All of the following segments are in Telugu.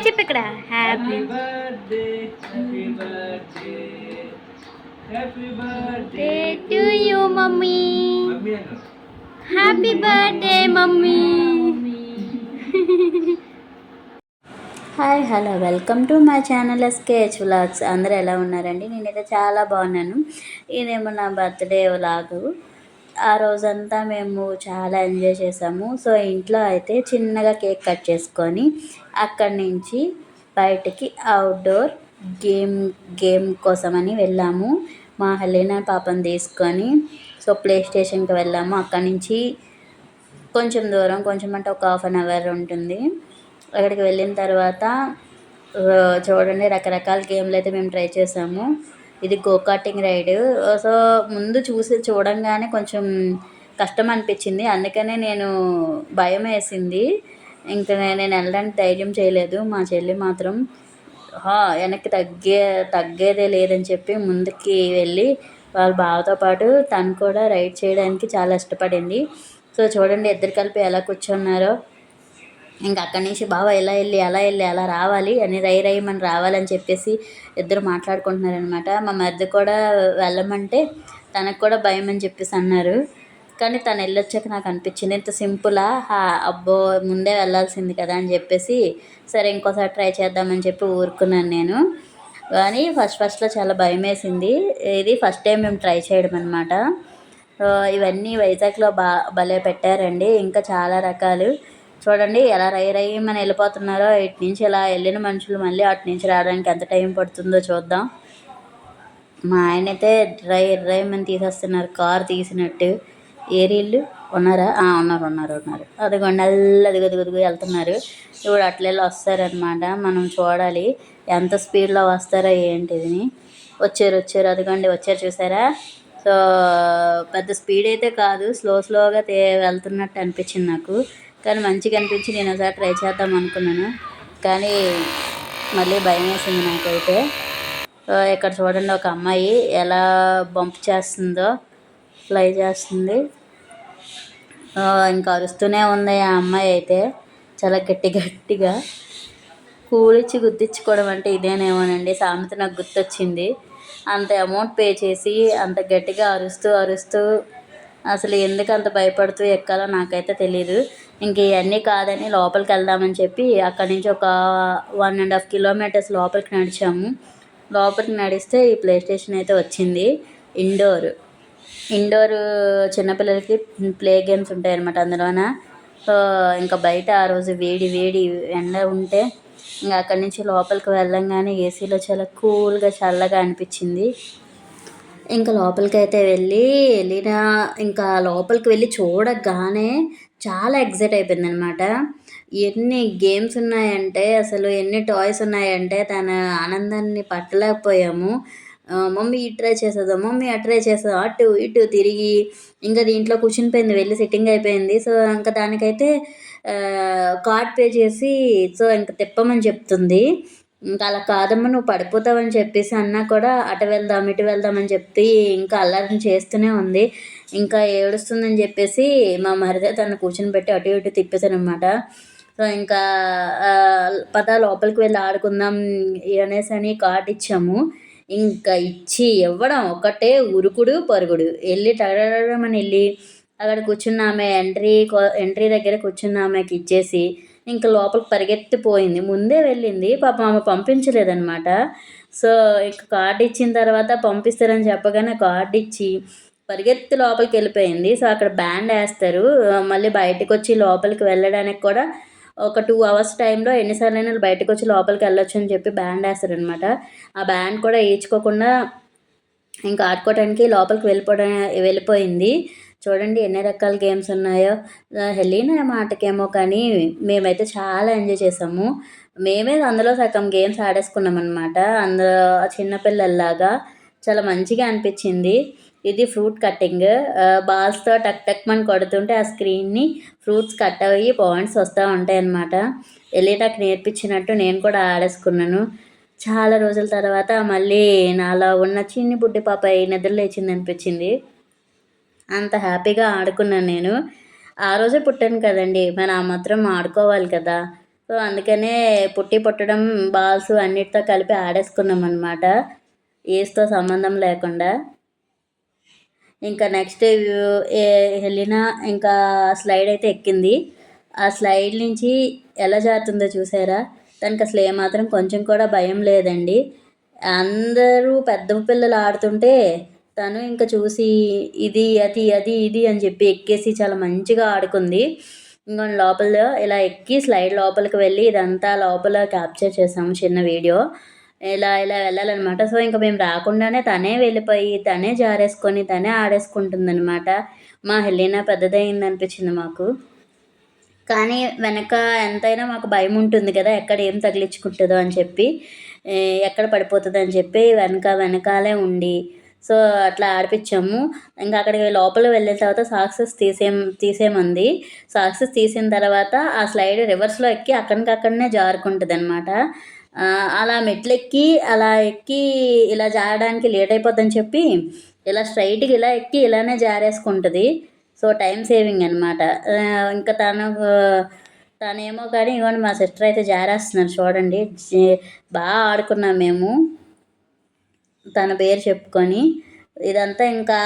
చెప్పు ఇక్కడ happy birthday to you mummy. Happy birthday mummy. Hi hello welcome to my channel SKH vlogs. అందరూ ఎలా ఉన్నారండి? నేనైతే చాలా బాగున్నాను. ఇదేమో నా బర్త్డే వ్లాగు. ఆ రోజంతా మేము చాలా ఎంజాయ్ చేసాము. సో ఇంట్లో అయితే చిన్నగా కేక్ కట్ చేసుకొని అక్కడి నుంచి బయటికి అవుట్డోర్ గేమ్ కోసమని వెళ్ళాము. మా హెలీనా పాపని తీసుకొని సో ప్లే స్టేషన్కి వెళ్ళాము. అక్కడి నుంచి కొంచెం దూరం, కొంచెం అంటే ఒక హాఫ్ అన్ అవర్ ఉంటుంది. అక్కడికి వెళ్ళిన తర్వాత చూడండి రకరకాల గేమ్లు అయితే మేము ట్రై చేసాము. ఇది గో కార్టింగ్ రైడ్. సో ముందు చూడంగానే కొంచెం కష్టం అనిపించింది. అందుకనే నేను భయం వేసింది. ఇంకా నేను వెళ్ళడానికి ధైర్యం చేయలేదు. మా చెల్లి మాత్రం వెనక్కి తగ్గేదే లేదని చెప్పి ముందుకి వెళ్ళి వాళ్ళ బావతో పాటు తను కూడా రైడ్ చేయడానికి చాలా ఇష్టపడింది. సో చూడండి ఇద్దరు కలిపి ఎలా కూర్చున్నారో. ఇంకా అక్కడి నుంచి బావ ఎలా వెళ్ళి అలా రావాలి అని రైమని రావాలని చెప్పేసి ఇద్దరు మాట్లాడుకుంటున్నారనమాట. మా మరిది కూడా వెళ్ళమంటే తనకు కూడా భయం అని చెప్పేసి అన్నారు. కానీ తను వెళ్ళొచ్చాక నాకు అనిపించింది ఇంత సింపులా, అబ్బో ముందే వెళ్ళాల్సింది కదా అని చెప్పేసి సరే ఇంకోసారి ట్రై చేద్దామని చెప్పి ఊరుకున్నాను నేను. కానీ ఫస్ట్లో చాలా భయం వేసింది. ఇది ఫస్ట్ టైం మేము ట్రై చేయడం అనమాట. ఇవన్నీ వైజాగ్లో భలే పెట్టారండి. ఇంకా చాలా రకాలు చూడండి ఎలా రైమని వెళ్ళిపోతున్నారో. ఇటు నుంచి ఇలా వెళ్ళిన మనుషులు మళ్ళీ అటు నుంచి రావడానికి ఎంత టైం పడుతుందో చూద్దాం. మా ఆయన అయితే రైమని తీసేస్తున్నారు కారు తీసినట్టు. ఏరీళ్ళు ఉన్నారా? ఉన్నారు. అదిగోండి అదిగో వెళ్తున్నారు. ఇప్పుడు అట్లెళ్ళి వస్తారనమాట. మనం చూడాలి ఎంత స్పీడ్లో వస్తారో ఏంటిది. వచ్చారు అదిగోండి వచ్చారు చూసారా. సో పెద్ద స్పీడ్ అయితే కాదు, స్లోగా వెళ్తున్నట్టు అనిపించింది నాకు. కానీ మంచిగా అనిపించి నేను ఒకసారి ట్రై చేద్దాం అనుకున్నాను. కానీ మళ్ళీ భయం వేసింది నాకైతే. ఇక్కడ చూడండి ఒక అమ్మాయి ఎలా బంప్ చేస్తుందో, ఫ్లై చేస్తుంది. ఇంకా అరుస్తూనే ఉంది ఆ అమ్మాయి అయితే చాలా గట్టిగా. కూలిచ్చి గుద్దించుకోవడం అంటే ఇదేనేమోనండి సామెత నాకు గుర్తొచ్చింది. అంత అమౌంట్ పే చేసి అంత గట్టిగా అరుస్తూ అసలు ఎందుకు అంత భయపడుతూ ఎక్కాలో నాకైతే తెలీదు. ఇంక ఇవన్నీ కాదని లోపలికి వెళ్దామని చెప్పి అక్కడి నుంచి ఒక 1.5 కిలోమీటర్స్ లోపలికి నడిచాము. లోపలికి నడిస్తే ఈ ప్లే స్టేషన్ అయితే వచ్చింది. ఇండోర్ చిన్నపిల్లలకి ప్లే గేమ్స్ ఉంటాయి అన్నమాట అందులోన. సో ఇంకా బయట ఆ రోజు వేడి ఎండ ఉంటే ఇంకా అక్కడి నుంచి లోపలికి వెళ్ళంగానే ఏసీలో చాలా కూల్గా చల్లగా అనిపించింది. ఇంకా లోపలికి అయితే ఇంకా లోపలికి వెళ్ళి చూడగానే చాలా ఎగ్జైట్ అయిపోయింది అనమాట. ఎన్ని గేమ్స్ ఉన్నాయంటే, అసలు ఎన్ని టాయ్స్ ఉన్నాయంటే తన ఆనందాన్ని పట్టలేకపోయాము. మమ్మీ ఇటు ట్రై చేసేదా, మమ్మీ అటు ట్రై చేసేదా, అటు ఇటు తిరిగి ఇంకా దీంట్లో కూర్చునిపోయింది, వెళ్ళి సిట్టింగ్ అయిపోయింది. సో ఇంకా దానికైతే కార్డ్ పే చేసి సో ఇంకా తిప్పమని చెప్తుంది. ఇంకా అలా కాదమ్మా నువ్వు పడిపోతావని చెప్పేసి అన్నా కూడా అటు వెళ్దాం ఇటు వెళ్దాం అని చెప్పి ఇంకా అల్లరి చేస్తూనే ఉంది. ఇంకా ఏడుస్తుందని చెప్పేసి మా మరిదే తను కూర్చొని పెట్టి అటు ఇటు తిప్పేశానమాట. సో ఇంకా పద లోపలికి వెళ్ళి ఆడుకుందాం అనేసి అని కార్డు ఇచ్చాము. ఇంకా ఇచ్చి ఇవ్వడం ఒకటే ఉరుకుడు పరుగుడు. వెళ్ళి టగడమని వెళ్ళి అక్కడ కూర్చున్న ఆమె ఎంట్రీ దగ్గర కూర్చున్న ఆమెకి ఇచ్చేసి ఇంకా లోపలికి పరిగెత్తిపోయింది. ముందే వెళ్ళింది పాపం, ఆమె పంపించలేదన్నమాట. సో ఇక కార్డు ఇచ్చిన తర్వాత పంపిస్తారని చెప్పగానే కార్డు ఇచ్చి పరిగెత్తి లోపలికి వెళ్ళిపోయింది. సో అక్కడ బ్యాండ్ వేస్తారు. మళ్ళీ బయటకు వచ్చి లోపలికి వెళ్ళడానికి కూడా ఒక 2 అవర్స్ టైంలో ఎన్నిసార్లైనా బయటకు వచ్చి లోపలికి వెళ్ళొచ్చు అని చెప్పి బ్యాండ్ వేస్తారనమాట. ఆ బ్యాండ్ కూడా వేయించుకోకుండా ఇంకా ఆడుకోవడానికి లోపలికి వెళ్ళిపోయింది. చూడండి ఎన్ని రకాల గేమ్స్ ఉన్నాయో. హెలీనా మాటకేమో కానీ మేమైతే చాలా ఎంజాయ్ చేసాము. మేమే అందులో సగం గేమ్స్ ఆడేసుకున్నాం అనమాట. అందులో చిన్నపిల్లల్లాగా చాలా మంచిగా అనిపించింది. ఇది ఫ్రూట్ కట్టింగ్. బాల్స్తో టక్ మని కొడుతుంటే ఆ స్క్రీన్ని ఫ్రూట్స్ కట్ అయ్యి పాయింట్స్ వస్తూ ఉంటాయి అన్నమాట. నాకు నేర్పించినట్టు నేను కూడా ఆడేసుకున్నాను. చాలా రోజుల తర్వాత మళ్ళీ నాలో ఉన్న చిన్ని బుడ్డి పాప నిద్ర లేచింది అనిపించింది. అంత హ్యాపీగా ఆడుకున్నాను నేను. ఆ రోజే పుట్టాను కదండి, మరి ఆ మాత్రం ఆడుకోవాలి కదా. సో సో అందుకనే పుట్టడం బాల్స్ అన్నిటితో కలిపి ఆడేసుకున్నాం అనమాట, ఏజ్తో సంబంధం లేకుండా. ఇంకా నెక్స్ట్ హెలినా ఇంకా స్లైడ్ అయితే ఎక్కింది. ఆ స్లైడ్ నుంచి ఎలా జారుతుందో చూసారా? తనకి అసలు ఏమాత్రం కొంచెం కూడా భయం లేదండి. అందరూ పెద్ద పిల్లలు ఆడుతుంటే తను ఇంకా చూసి ఇది అది అది ఇది అని చెప్పి ఎక్కేసి చాలా మంచిగా ఆడుకుంది. ఇంకా లోపల ఇలా ఎక్కి స్లైడ్ లోపలికి వెళ్ళి ఇదంతా లోపల క్యాప్చర్ చేసాము చిన్న వీడియో. ఇలా ఇలా వెళ్ళాలన్నమాట. సో ఇంకా మేము రాకుండానే తనే వెళ్ళిపోయి తనే జారేసుకొని తనే ఆడేసుకుంటుందన్నమాట. మా హెలీనా పెద్దదయింది అనిపించింది మాకు. కానీ వెనక ఎంతైనా మాకు భయం ఉంటుంది కదా, ఎక్కడ ఏం తగిలించుకుంటుందో అని చెప్పి, ఎక్కడ పడిపోతుంది అని చెప్పి వెనకాలే ఉండి సో అట్లా ఆడిపించాము. ఇంకా అక్కడికి లోపల వెళ్ళిన తర్వాత సాక్సెస్ తీసేమంది. సాక్సెస్ తీసిన తర్వాత ఆ స్లైడ్ రివర్స్లో ఎక్కి అక్కడికక్కడనే జారుకుంటుంది అనమాట. అలా మెట్లెక్కి అలా ఎక్కి ఇలా జారడానికి లేట్ అయిపోద్దని చెప్పి ఇలా స్ట్రైట్గా ఇలా ఎక్కి ఇలానే జారేసుకుంటుంది. సో టైం సేవింగ్ అనమాట. ఇంకా తనేమో కానీ ఇవ్వండి మా సిస్టర్ అయితే జారేస్తున్నారు చూడండి. బాగా ఆడుకున్నాం మేము తన పేరు చెప్పుకొని. ఇదంతా ఇంకా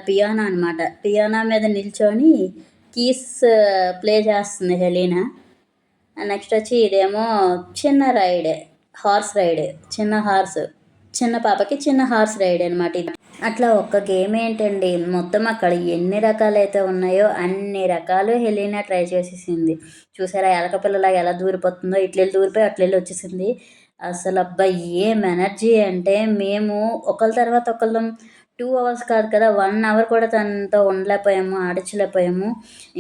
పియానో అనమాట. పియానో మీద నిల్చొని కీస్ ప్లే చేస్తుంది హెలీనా. నెక్స్ట్ వచ్చి ఇదేమో చిన్న రైడ్, హార్స్ రైడ్, చిన్న పాపకి చిన్న హార్స్ రైడ్ అనమాట ఇది. అట్లా ఒక్క గేమ్ ఏంటండి, మొత్తం అక్కడ ఎన్ని రకాలైతే ఉన్నాయో అన్ని రకాలు హెలీనా ట్రై చేసేసింది. చూసారా ఎలకపిల్లలాగా ఎలా దూరిపోతుందో, ఇట్లెళ్ళి దూరిపోయి అట్లెళ్ళి వచ్చేసింది. అసలు అబ్బాయి ఏం ఎనర్జీ అంటే, మేము ఒకళ్ళ తర్వాత ఒకళ్ళం 2 అవర్స్ కాదు కదా, 1 అవర్ కూడా తనతో ఉండలేకపోయాము, ఆడించలేకపోయాము.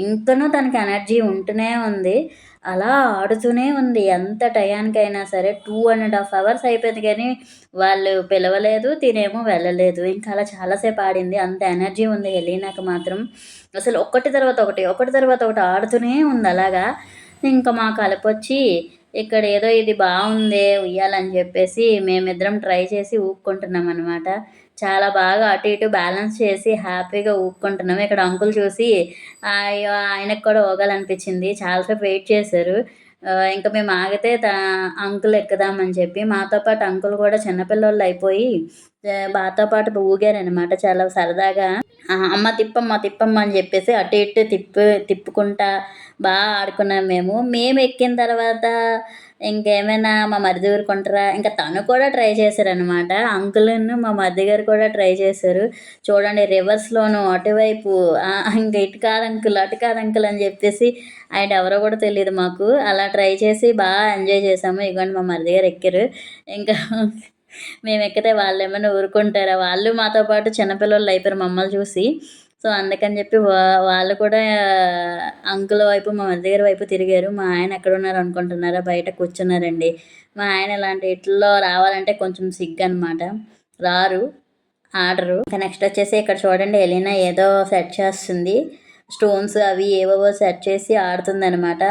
ఇంకనూ తనకి ఎనర్జీ ఉంటూనే ఉంది, అలా ఆడుతూనే ఉంది. ఎంత టయానికైనా సరే 2.5 అవర్స్ అయిపోయింది కానీ వాళ్ళు పిలవలేదు, తినేమో వెళ్ళలేదు. ఇంకా అలా చాలాసేపు ఆడింది. అంత ఎనర్జీ ఉంది హెలీనాకి మాత్రం. అసలు ఒకటి తర్వాత ఒకటి ఆడుతూనే ఉంది అలాగా. ఇంకా మాకు అలపొచ్చి ఇక్కడ ఏదో ఇది బాగుందే ఉయ్యాలని చెప్పేసి మేమిద్దరం ట్రై చేసి ఊపుకుంటున్నాం అనమాట. చాలా బాగా అటు ఇటు బ్యాలెన్స్ చేసి హ్యాపీగా ఊపుకుంటున్నాము. ఇక్కడ అంకుల్ చూసి ఆయనకు కూడా ఊగాలనిపించింది, చాలాసేపు వెయిట్ చేశారు. ఇంకా మేము ఆగితే అంకుల్ ఎక్కుదామని చెప్పి మాతో పాటు అంకుల్ కూడా చిన్నపిల్లలు అయిపోయి మాతో పాటు ఊగారనమాట చాలా సరదాగా. అమ్మ తిప్పమ్మ అని చెప్పేసి అటు ఇటు తిప్పుకుంటా బాగా ఆడుకున్నాం మేము ఎక్కిన తర్వాత ఇంకేమైనా మా మరిది ఊరుకుంటారా, ఇంకా తను కూడా ట్రై చేశారనమాట. అంకుల్ను మా మరిది గారు కూడా ట్రై చేశారు. చూడండి రివర్స్లోను అటువైపు ఇంకా ఇటు కాదు అంకుల్ అని చెప్పేసి ఆయన ఎవరో కూడా తెలియదు మాకు. అలా ట్రై చేసి బాగా ఎంజాయ్ చేసాము. ఇదిగోండి మా మరిది గారు ఎక్కారు. ఇంకా మేము ఎక్కితే వాళ్ళు ఏమైనా ఊరుకుంటారా, వాళ్ళు మాతో పాటు చిన్నపిల్లలు అయిపోయారు మమ్మల్ని చూసి. సో అందుకని చెప్పి వాళ్ళు కూడా అంకుల్ వైపు మా మరిది గారి వైపు తిరిగారు. మా ఆయన ఎక్కడున్నారు అనుకుంటున్నారా, బయట కూర్చున్నారండి. మా ఆయన ఇలాంటి ఇట్లో రావాలంటే కొంచెం సిగ్గు అనమాట, రారు, ఆడరు. ఇంకా నెక్స్ట్ వచ్చేసి ఇక్కడ చూడండి హెలీనా ఏదో సెట్ చేస్తుంది, స్టోన్స్ అవి ఏవేవో సెట్ చేసి ఆడుతుంది అనమాట.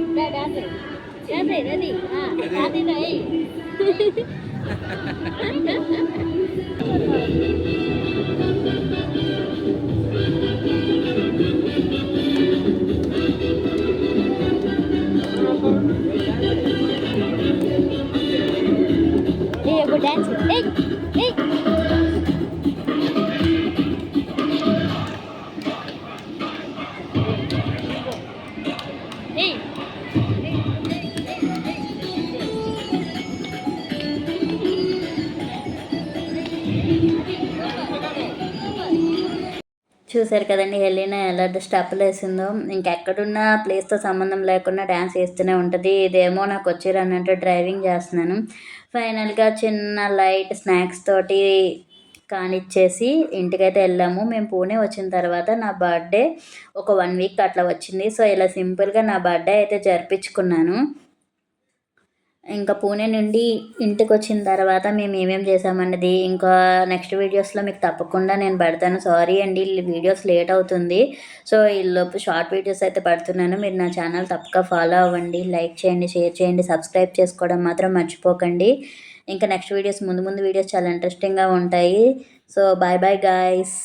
డాన్స్ చూసారు కదండి హెలీనా ఎలా స్టెప్పులు వేసిందో. ఇంకెక్కడున్న ప్లేస్తో సంబంధం లేకుండా డ్యాన్స్ వేస్తూనే ఉంటుంది. ఇదేమో నాకు వచ్చారు అన్నట్టు డ్రైవింగ్ చేస్తున్నాను. ఫైనల్గా చిన్న లైట్ స్నాక్స్ తోటి కానిచ్చేసి ఇంటికైతే వెళ్ళాము. మేము పూణే వచ్చిన తర్వాత నా బర్త్డే ఒక 1 వీక్ అట్లా వచ్చింది. సో ఇలా సింపుల్గా నా బర్త్డే అయితే జరిపించుకున్నాను. ఇంకా పూణే నుండి ఇంటికి వచ్చిన తర్వాత మేము ఏమేమి చేసామన్నది ఇంకా నెక్స్ట్ వీడియోస్లో మీకు తప్పకుండా నేను పెడతాను. సారీ అండి వీడియోస్ లేట్ అవుతుంది. సో ఈలోపు షార్ట్ వీడియోస్ అయితే పెడుతున్నాను. మీరు నా ఛానల్ తప్పక ఫాలో అవ్వండి, లైక్ చేయండి, షేర్ చేయండి, సబ్స్క్రైబ్ చేసుకోవడం మాత్రం మర్చిపోకండి. ఇంకా నెక్స్ట్ వీడియోస్ ముందు వీడియోస్ చాలా ఇంట్రెస్టింగ్గా ఉంటాయి. So bye guys.